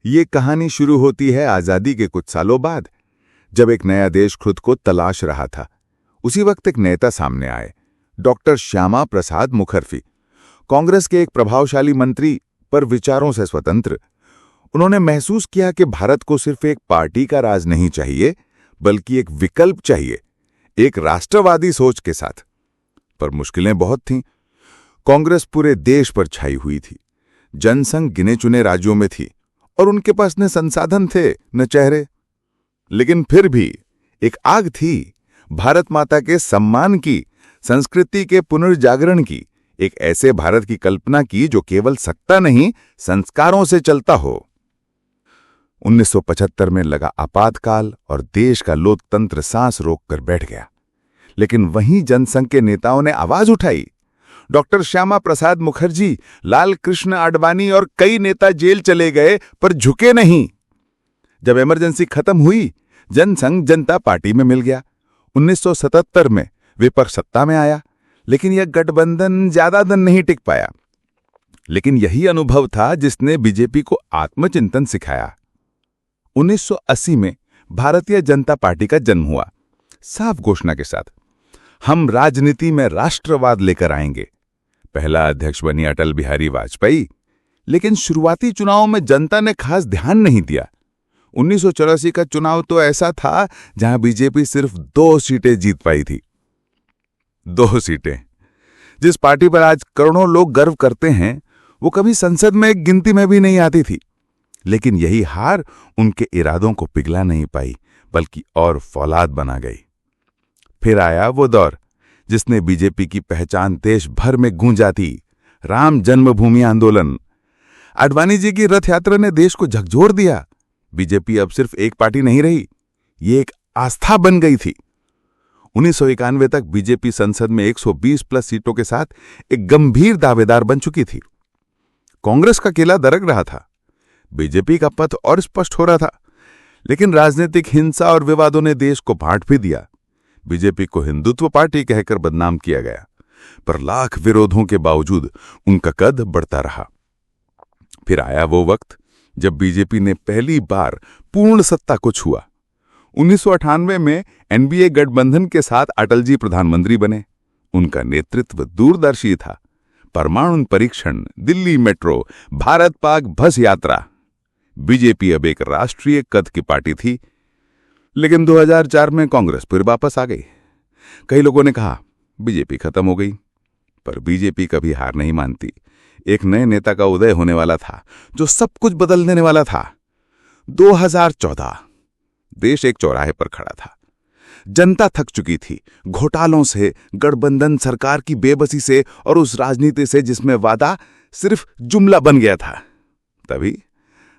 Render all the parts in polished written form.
ये कहानी शुरू होती है आजादी के कुछ सालों बाद, जब एक नया देश खुद को तलाश रहा था। उसी वक्त एक नेता सामने आए, डॉक्टर श्यामा प्रसाद मुखर्जी, कांग्रेस के एक प्रभावशाली मंत्री, पर विचारों से स्वतंत्र। उन्होंने महसूस किया कि भारत को सिर्फ एक पार्टी का राज नहीं चाहिए, बल्कि एक विकल्प चाहिए, एक राष्ट्रवादी सोच के साथ। पर मुश्किलें बहुत थीं। कांग्रेस पूरे देश पर छाई हुई थी, जनसंघ गिने चुने राज्यों में थी, और उनके पास न संसाधन थे न चेहरे। लेकिन फिर भी एक आग थी, भारत माता के सम्मान की, संस्कृति के पुनर्जागरण की, एक ऐसे भारत की कल्पना की जो केवल सत्ता नहीं, संस्कारों से चलता हो। 1975 में लगा आपातकाल और देश का लोकतंत्र सांस रोककर बैठ गया। लेकिन वहीं जनसंघ के नेताओं ने आवाज उठाई। डॉक्टर श्यामा प्रसाद मुखर्जी, लाल कृष्ण आडवाणी और कई नेता जेल चले गए, पर झुके नहीं। जब इमरजेंसी खत्म हुई, जनसंघ जनता पार्टी में मिल गया। 1977 में विपक्ष सत्ता में आया, लेकिन यह गठबंधन ज्यादा दिन नहीं टिक पाया। लेकिन यही अनुभव था जिसने बीजेपी को आत्मचिंतन सिखाया। 1980 में भारतीय जनता पार्टी का जन्म हुआ, साफ घोषणा के साथ, हम राजनीति में राष्ट्रवाद लेकर आएंगे। पहला अध्यक्ष बनी अटल बिहारी वाजपेयी, लेकिन शुरुआती चुनावों में जनता ने खास ध्यान नहीं दिया। 1984 का चुनाव तो ऐसा था जहां बीजेपी सिर्फ 2 सीटें जीत पाई थी। 2 सीटें। जिस पार्टी पर आज करोड़ों लोग गर्व करते हैं, वो कभी संसद में एक गिनती में भी नहीं आती थी। लेकिन यही हार उनके इरादों को पिघला नहीं पाई, बल्कि और फौलाद बना गई। फिर आया वो दौर जिसने बीजेपी की पहचान देश भर में गूंजा थी, राम जन्मभूमि आंदोलन। आडवाणी जी की रथ यात्रा ने देश को झकझोर दिया। बीजेपी अब सिर्फ एक पार्टी नहीं रही, ये एक आस्था बन गई थी। 1991 तक बीजेपी संसद में 120 प्लस सीटों के साथ एक गंभीर दावेदार बन चुकी थी। कांग्रेस का किला दरक रहा था, बीजेपी का पथ और स्पष्ट हो रहा था। लेकिन राजनीतिक हिंसा और विवादों ने देश को बांट भी दिया। बीजेपी को हिंदुत्व पार्टी कहकर बदनाम किया गया, पर लाख विरोधों के बावजूद उनका कद बढ़ता रहा। फिर आया वो वक्त जब बीजेपी ने पहली बार पूर्ण सत्ता को छुआ। 1998 में एनडीए गठबंधन के साथ अटल जी प्रधानमंत्री बने। उनका नेतृत्व दूरदर्शी था। परमाणु परीक्षण, दिल्ली मेट्रो, भारत पाक बस यात्रा। बीजेपी अब एक राष्ट्रीय कद की पार्टी थी। लेकिन 2004 में कांग्रेस फिर वापस आ गई। कई लोगों ने कहा बीजेपी खत्म हो गई, पर बीजेपी कभी हार नहीं मानती। एक नए नेता का उदय होने वाला था जो सब कुछ बदल देने वाला था। 2014 देश एक चौराहे पर खड़ा था। जनता थक चुकी थी, घोटालों से, गठबंधन सरकार की बेबसी से और उस राजनीति से जिसमें वादा सिर्फ जुमला बन गया था। तभी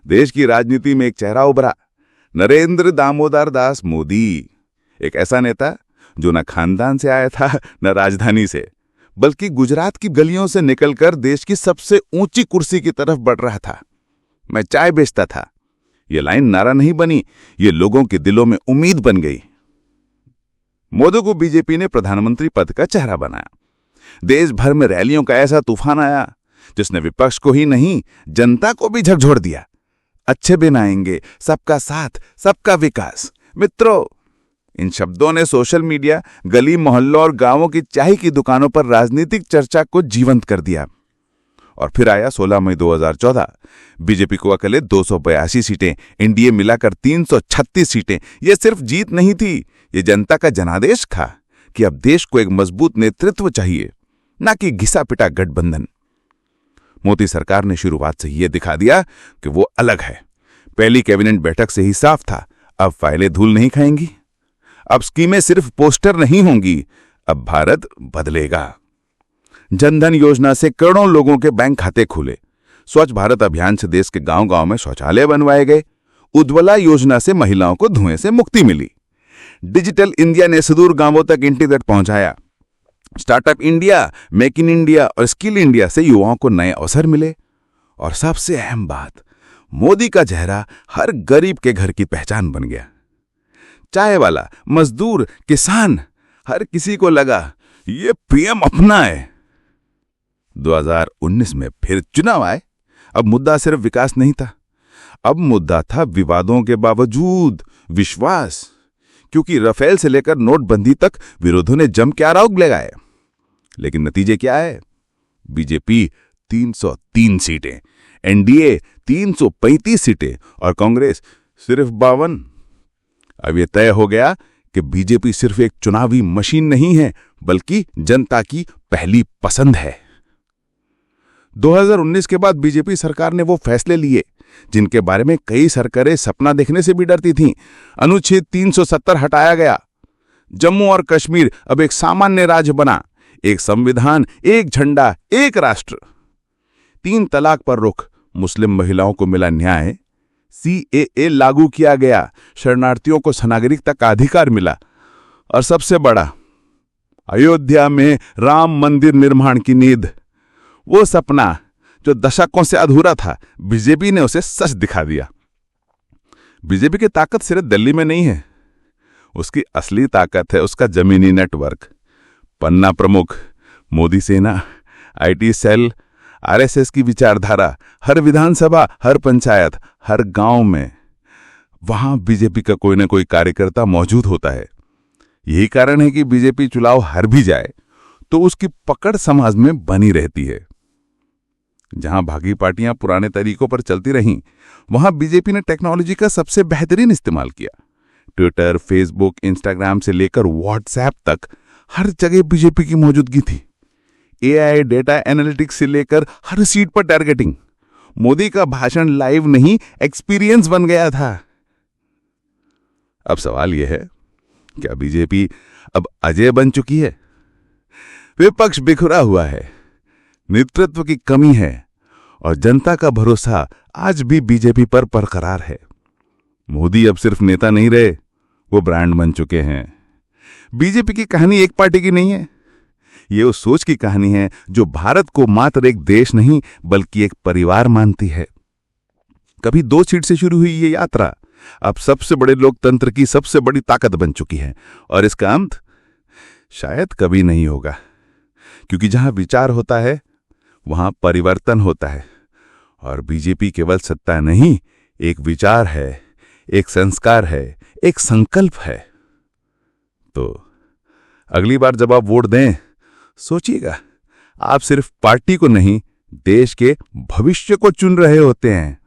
देश की राजनीति में एक चेहरा उभरा, नरेंद्र दामोदर दास मोदी। एक ऐसा नेता जो न खानदान से आया था न राजधानी से, बल्कि गुजरात की गलियों से निकलकर देश की सबसे ऊंची कुर्सी की तरफ बढ़ रहा था। मैं चाय बेचता था, ये लाइन नारा नहीं बनी, ये लोगों के दिलों में उम्मीद बन गई। मोदी को बीजेपी ने प्रधानमंत्री पद का चेहरा बनाया। देश भर में रैलियों का ऐसा तूफान आया जिसने विपक्ष को ही नहीं, जनता को भी झकझोर दिया। अच्छे दिन आएंगे, सबका साथ, सबका विकास। मित्रों, इन शब्दों ने सोशल मीडिया, गली मोहल्लों और गांवों की चाय की दुकानों पर राजनीतिक चर्चा को जीवंत कर दिया। और फिर आया 16 मई 2014। बीजेपी को अकेले 282 सीटें, एनडीए मिलाकर 336 सीटें। यह सिर्फ जीत नहीं थी, ये जनता का जनादेश था कि अब देश को एक मजबूत नेतृत्व चाहिए, न कि घिसा पिटा गठबंधन। मोदी सरकार ने शुरुआत से यह दिखा दिया कि वो अलग है। पहली कैबिनेट बैठक से ही साफ था, अब फाइलें धूल नहीं खाएंगी, अब स्कीमें सिर्फ पोस्टर नहीं होंगी, अब भारत बदलेगा। जनधन योजना से करोड़ों लोगों के बैंक खाते खुले। स्वच्छ भारत अभियान से देश के गांव-गांव में शौचालय बनवाए गए। उज्ज्वला योजना से महिलाओं को धुएं से मुक्ति मिली। डिजिटल इंडिया ने सुदूर गांवों तक इंटरनेट पहुंचाया। Startup India, make in India और स्किल इंडिया से युवाओं को नए अवसर मिले। और सबसे अहम बात, मोदी का चेहरा हर गरीब के घर की पहचान बन गया। चाय वाला, मजदूर, किसान, हर किसी को लगा ये पीएम अपना है। 2019 में फिर चुनाव आए। अब मुद्दा सिर्फ विकास नहीं था, अब मुद्दा था विवादों के बावजूद विश्वास, क्योंकि राफेल से लेकर नोटबंदी तक विरोधियों ने जम के आरोप लगाए। लेकिन नतीजे क्या है? बीजेपी 303 सीटें, एनडीए 335 सीटें और कांग्रेस सिर्फ 52। अब यह तय हो गया कि बीजेपी सिर्फ एक चुनावी मशीन नहीं है, बल्कि जनता की पहली पसंद है। 2019 के बाद बीजेपी सरकार ने वो फैसले लिए जिनके बारे में कई सरकारें सपना देखने से भी डरती थीं। अनुच्छेद 370 हटाया गया। जम्मू और कश्मीर अब एक सामान्य राज्य बना। एक संविधान, एक झंडा, एक राष्ट्र। 3 तलाक पर रोक, मुस्लिम महिलाओं को मिला न्याय। CAA लागू किया गया, शरणार्थियों को नागरिकता का अधिकार मिला। और सबसे बड़ा, अयोध्या में राम मंदिर निर्माण की नींव। वो सपना जो दशकों से अधूरा था, बीजेपी ने उसे सच दिखा दिया। बीजेपी की ताकत सिर्फ दिल्ली में नहीं है, उसकी असली ताकत है उसका जमीनी नेटवर्क। पन्ना प्रमुख, मोदी सेना, IT सेल, RSS की विचारधारा, हर विधानसभा, हर पंचायत, हर गांव में वहां बीजेपी का कोई ना कोई कार्यकर्ता मौजूद होता है। यही कारण है कि बीजेपी चुनाव हार भी जाए तो उसकी पकड़ समाज में बनी रहती है। जहां भागी पार्टियां पुराने तरीकों पर चलती रहीं, वहां बीजेपी ने टेक्नोलॉजी का सबसे बेहतरीन इस्तेमाल किया। ट्विटर, फेसबुक, इंस्टाग्राम से लेकर व्हाट्सएप तक हर जगह बीजेपी की मौजूदगी थी। AI, डेटा एनालिटिक्स से लेकर हर सीट पर टारगेटिंग। मोदी का भाषण लाइव नहीं, एक्सपीरियंस बन गया था। अब सवाल यह है, क्या बीजेपी अब अजेय बन चुकी है? विपक्ष बिखरा हुआ है, नेतृत्व की कमी है और जनता का भरोसा आज भी बीजेपी पर बरकरार है। मोदी अब सिर्फ नेता नहीं रहे, वो ब्रांड बन चुके हैं। बीजेपी की कहानी एक पार्टी की नहीं है, ये उस सोच की कहानी है जो भारत को मात्र एक देश नहीं बल्कि एक परिवार मानती है। कभी 2 सीट से शुरू हुई ये यात्रा अब सबसे बड़े लोकतंत्र की सबसे बड़ी ताकत बन चुकी है और इसका अंत शायद कभी नहीं होगा, क्योंकि जहां विचार होता है वहां परिवर्तन होता है और बीजेपी केवल सत्ता नहीं, एक विचार है, एक संस्कार है, एक संकल्प है। तो अगली बार जब आप वोट दें, सोचिएगा आप सिर्फ पार्टी को नहीं, देश के भविष्य को चुन रहे होते हैं।